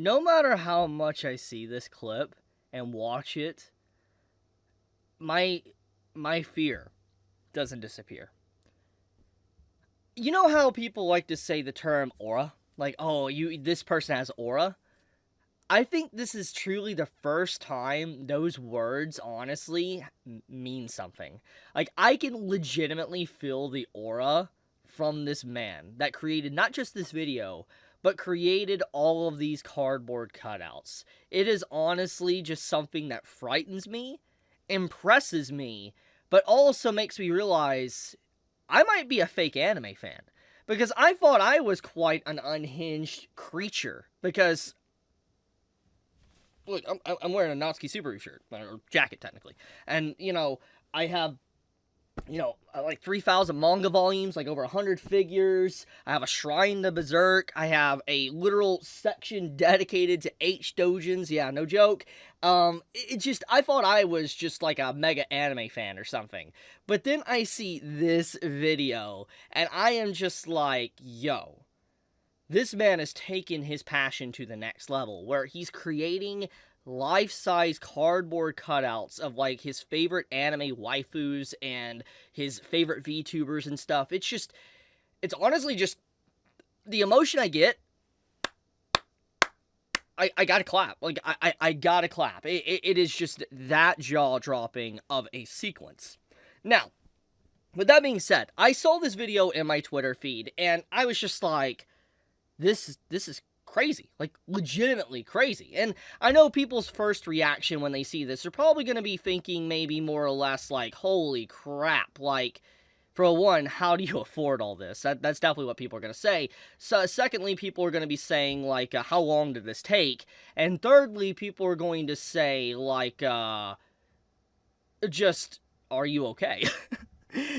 no matter how much I see this clip and watch it, my fear doesn't disappear. You know how people like to say the term aura? Like, oh, this person has aura? I think this is truly the first time those words honestly mean something. Like, I can legitimately feel the aura from this man that created not just this video, but created all of these cardboard cutouts. It is honestly just something that frightens me, impresses me, but also makes me realize I might be a fake anime fan. Because I thought I was quite an unhinged creature. Because, look, I'm wearing a Natsuki Subaru shirt, or jacket technically. And, I have, like 3,000 manga volumes, like over 100 figures. I have a shrine to Berserk. I have a literal section dedicated to H doujins. Yeah, no joke. I thought I was just like a mega anime fan or something. But then I see this video, and I am just like, yo, this man has taken his passion to the next level, where he's creating life-size cardboard cutouts of, like, his favorite anime waifus and his favorite VTubers and stuff. It's honestly just, the emotion I get, I gotta clap. Like, I gotta clap. It is just that jaw-dropping of a sequence. Now, with that being said, I saw this video in my Twitter feed, and I was just like, this is crazy. Like, legitimately crazy. And I know people's first reaction when they see this are probably going to be thinking maybe more or less like, holy crap, like, for one, how do you afford all this? That's definitely what people are going to say. So, secondly, people are going to be saying, like, how long did this take? And thirdly, people are going to say, like, just, are you okay?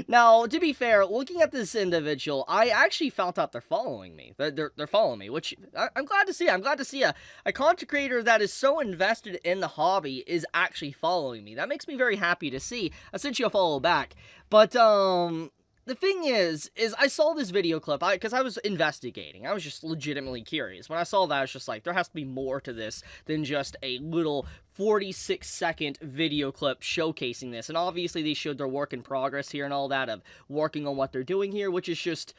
Now, to be fair, looking at this individual, I actually found out they're following me. They're following me, which I'm glad to see. I'm glad to see a content creator that is so invested in the hobby is actually following me. That makes me very happy to see. I sent you a follow back. But, the thing is I saw this video clip, because I was investigating. I was just legitimately curious. When I saw that, I was just like, there has to be more to this than just a little 46-second video clip showcasing this. And obviously, they showed their work in progress here and all that of working on what they're doing here, which is just,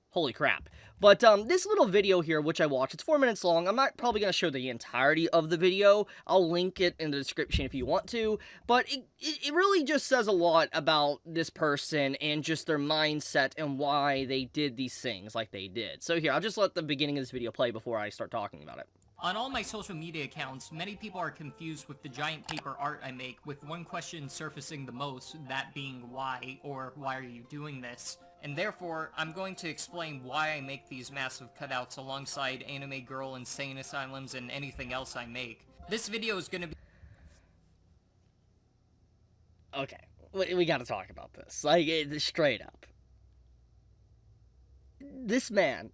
holy crap. But this little video here, which I watched, it's 4 minutes long. I'm not probably going to show the entirety of the video. I'll link it in the description if you want to. But it really just says a lot about this person and just their mindset and why they did these things like they did. So here, I'll just let the beginning of this video play before I start talking about it. On all my social media accounts, many people are confused with the giant paper art I make, with one question surfacing the most, that being why, or why are you doing this? And therefore, I'm going to explain why I make these massive cutouts alongside anime girl insane asylums and anything else I make. This video is gonna be... Okay, we gotta talk about this. Like, straight up. This man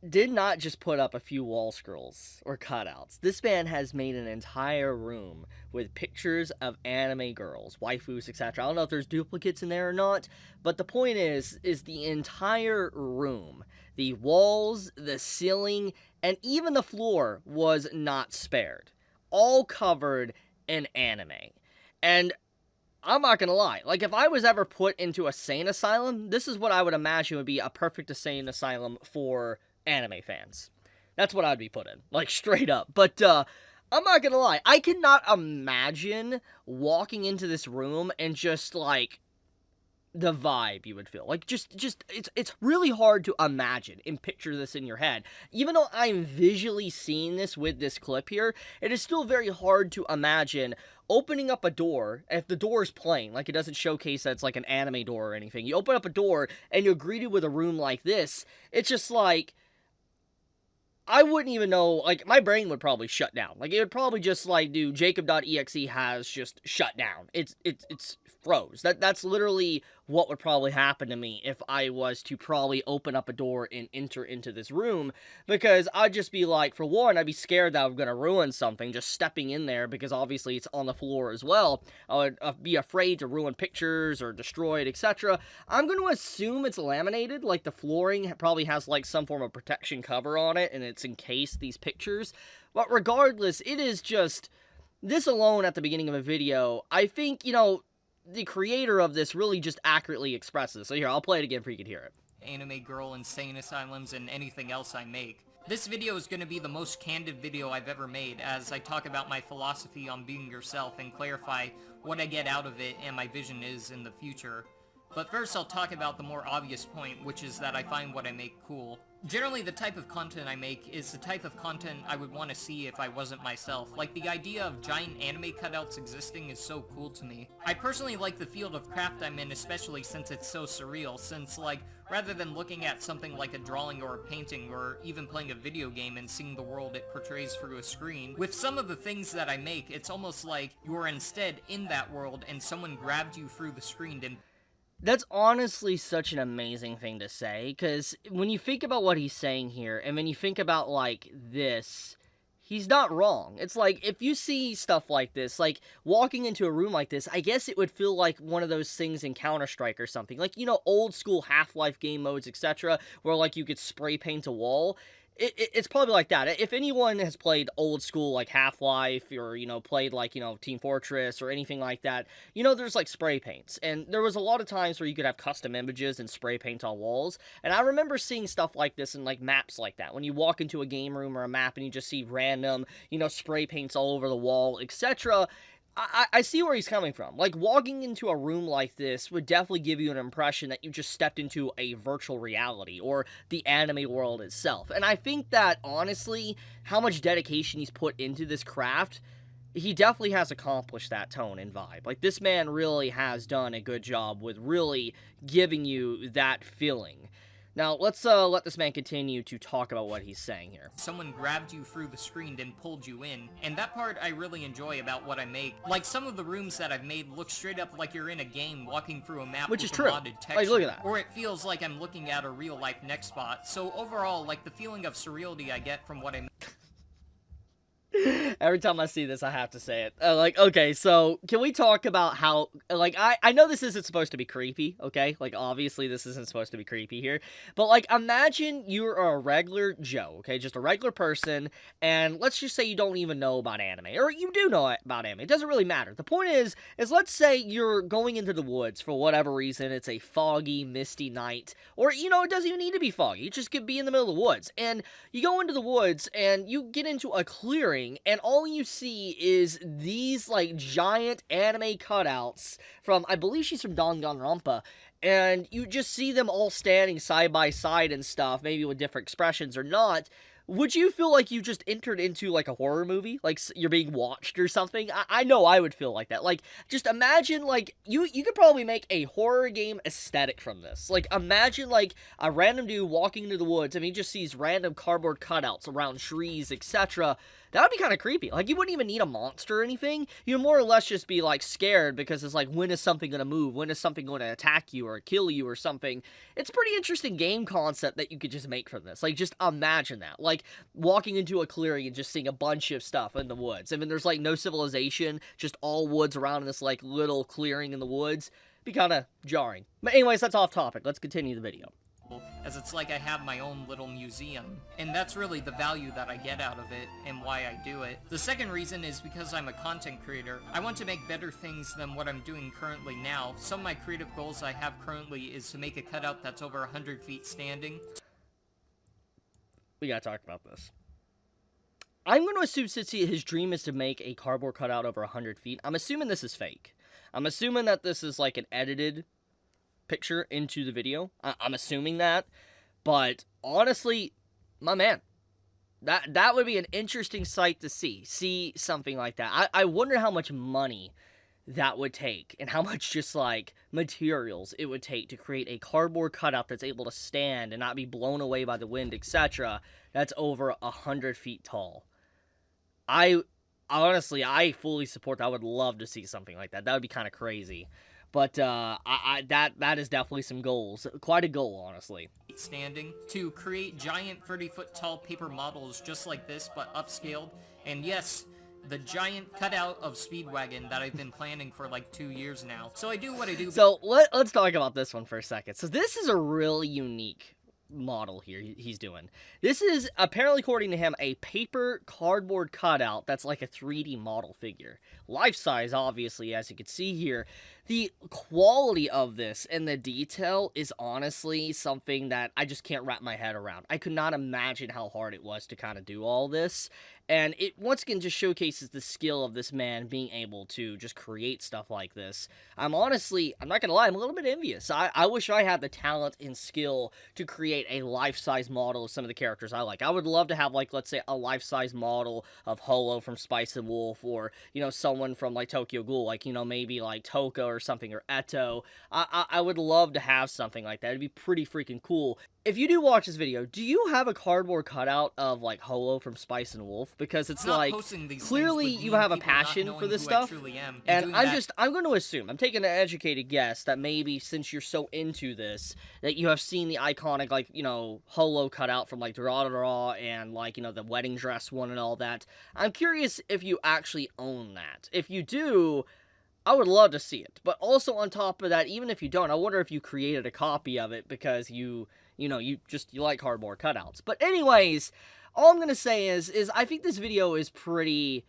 did not just put up a few wall scrolls or cutouts. This man has made an entire room with pictures of anime girls, waifus, etc. I don't know if there's duplicates in there or not, but the point is the entire room, the walls, the ceiling, and even the floor was not spared. All covered in anime. And I'm not gonna lie, like, if I was ever put into a sane asylum, this is what I would imagine would be a perfect sane asylum for anime fans. That's what I'd be put in, like, straight up. But I'm not gonna lie, I cannot imagine walking into this room and just, like, the vibe you would feel. Like, it's really hard to imagine and picture this in your head. Even though I'm visually seeing this with this clip here, it is still very hard to imagine opening up a door, if the door is plain, like it doesn't showcase that it's like an anime door or anything. You open up a door and you're greeted with a room like this, it's just like, I wouldn't even know, like, my brain would probably shut down. Like, it would probably just, like, do Jacob.exe has just shut down. It's froze. That's literally what would probably happen to me if I was to probably open up a door and enter into this room, because I'd just be like, for one, I'd be scared that I'm gonna ruin something just stepping in there, because obviously it's on the floor as well. I would be afraid to ruin pictures or destroy it, etc. I'm going to assume it's laminated, like the flooring probably has like some form of protection cover on it, and puts encased these pictures. But regardless, it is just, this alone at the beginning of a video, I think, you know, the creator of this really just accurately expresses. So here, I'll play it again for you can hear it. Anime girl, insane asylums, and anything else I make. This video is going to be the most candid video I've ever made, as I talk about my philosophy on being yourself and clarify what I get out of it and my vision is in the future. But first I'll talk about the more obvious point, which is that I find what I make cool. Generally, the type of content I make is the type of content I would want to see if I wasn't myself. Like, the idea of giant anime cutouts existing is so cool to me. I personally like the field of craft I'm in, especially since it's so surreal, since, like, rather than looking at something like a drawing or a painting, or even playing a video game and seeing the world it portrays through a screen, with some of the things that I make, it's almost like you are instead in that world and someone grabbed you through the screen and... That's honestly such an amazing thing to say, because when you think about what he's saying here, and when you think about, like, this, he's not wrong. It's like, if you see stuff like this, like, walking into a room like this, I guess it would feel like one of those things in Counter-Strike or something. Like, you know, old-school Half-Life game modes, etc., where, like, you could spray paint a wall. It's probably like that. If anyone has played old school, like, Half-Life, or, you know, played, like, you know, Team Fortress, or anything like that, you know, there's, like, spray paints, and there was a lot of times where you could have custom images and spray paint on walls, and I remember seeing stuff like this in, like, maps like that, when you walk into a game room or a map and you just see random, you know, spray paints all over the wall, etc., I see where he's coming from. Like, walking into a room like this would definitely give you an impression that you just stepped into a virtual reality, or the anime world itself. And I think that, honestly, how much dedication he's put into this craft, he definitely has accomplished that tone and vibe. Like, this man really has done a good job with really giving you that feeling. Now, let's let this man continue to talk about what he's saying here. Someone grabbed you through the screen and pulled you in, and that part I really enjoy about what I make. Like, some of the rooms that I've made look straight up like you're in a game walking through a map which with is true. modded texture. Like, look at that. Or it feels like I'm looking at a real-life next spot. So overall, like, the feeling of surreality I get from what I make. Every time I see this, I have to say it. Like, okay, so can we talk about how, like, I know this isn't supposed to be creepy, okay? Like, obviously this isn't supposed to be creepy here. But, like, imagine you're a regular Joe, okay? Just a regular person, and let's just say you don't even know about anime. Or you do know about anime. It doesn't really matter. The point is let's say you're going into the woods for whatever reason. It's a foggy, misty night. Or, you know, it doesn't even need to be foggy. You just could be in the middle of the woods. And you go into the woods, and you get into a clearing, and all you see is these, like, giant anime cutouts from, I believe she's from Danganronpa, and you just see them all standing side by side and stuff, maybe with different expressions or not. Would you feel like you just entered into, like, a horror movie? Like, you're being watched or something? I know I would feel like that. Like, just imagine, like, you could probably make a horror game aesthetic from this. Like, imagine, like, a random dude walking into the woods, and he just sees random cardboard cutouts around trees, etc. That would be kind of creepy. Like, you wouldn't even need a monster or anything. You'd more or less just be, like, scared because it's like, when is something going to move? When is something going to attack you or kill you or something? It's a pretty interesting game concept that you could just make from this. Like, just imagine that. Like, walking into a clearing and just seeing a bunch of stuff in the woods. I mean, there's, like, no civilization, just all woods around in this, like, little clearing in the woods. Be kind of jarring. But anyways, that's off topic. Let's continue the video. As it's like I have my own little museum. And that's really the value that I get out of it, and why I do it. The second reason is because I'm a content creator. I want to make better things than what I'm doing currently now. Some of my creative goals I have currently is to make a cutout that's over 100 feet standing. We gotta talk about this. I'm going to assume, since his dream is to make a cardboard cutout over 100 feet, I'm assuming this is fake. I'm assuming that this is like an edited picture into the video. I'm assuming that. But honestly, my man, that would be an interesting sight to see. See something like that. I wonder how much money that would take, and how much just, like, materials it would take to create a cardboard cutout that's able to stand and not be blown away by the wind, etc. That's over 100 feet tall. Honestly, I fully support that. I would love to see something like that. That would be kind of crazy. But that is definitely some goals. Quite a goal, honestly. Standing to create giant 30-foot tall paper models just like this, but upscaled. And yes, the giant cutout of Speedwagon that I've been planning for like 2 years now. So I do what I do. So let's talk about this one for a second. So this is a really unique model here he's doing. This is, apparently according to him, a paper cardboard cutout that's like a 3D model figure. Life size, obviously, as you can see here. The quality of this and the detail is honestly something that I just can't wrap my head around. I could not imagine how hard it was to kind of do all this. And it once again just showcases the skill of this man being able to just create stuff like this. I'm not gonna lie, I'm a little bit envious. I wish I had the talent and skill to create a life-size model of some of the characters I like. I would love to have, like, let's say, a life-size model of Holo from Spice and Wolf, or, you know, someone from, like, Tokyo Ghoul, like, you know, maybe, like, Toko or something, or Eto. I would love to have something like that. It'd be pretty freaking cool. If you do watch this video, do you have a cardboard cutout of, like, Holo from Spice and Wolf? Because it's like, clearly you have a passion for this stuff, and I'm going to assume, I'm taking an educated guess, that maybe since you're so into this, that you have seen the iconic, like, you know, Holo cutout from, like, Durarara, and, like, you know, the wedding dress one and all that. I'm curious if you actually own that. If you do, I would love to see it. But also on top of that, even if you don't, I wonder if you created a copy of it because you like cardboard cutouts. But anyways, all I'm gonna say is I think this video is pretty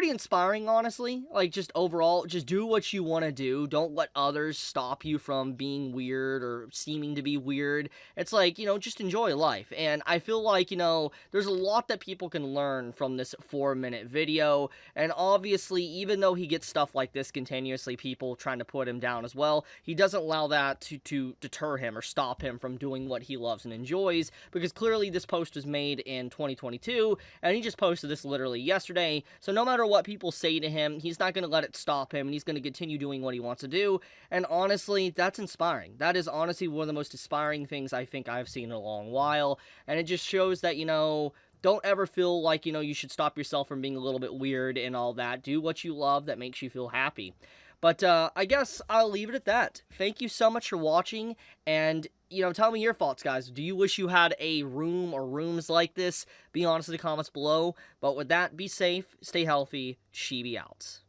inspiring, honestly. Like, just overall, just do what you want to do. Don't let others stop you from being weird or seeming to be weird. It's like, you know, just enjoy life. And I feel like, you know, there's a lot that people can learn from this 4-minute video. And obviously, even though he gets stuff like this continuously, people trying to put him down as well, he doesn't allow that to deter him or stop him from doing what he loves and enjoys. Because clearly this post was made in 2022, and he just posted this literally yesterday. So no matter what people say to him, he's not going to let it stop him, and he's going to continue doing what he wants to do. And honestly, that's inspiring. That is honestly one of the most inspiring things I think I've seen in a long while. And it just shows that, you know, don't ever feel like, you know, you should stop yourself from being a little bit weird and all that. Do what you love that makes you feel happy. But I guess I'll leave it at that. Thank you so much for watching, and, you know, tell me your thoughts, guys. Do you wish you had a room or rooms like this? Be honest in the comments below. But with that, be safe, stay healthy, Chibi out.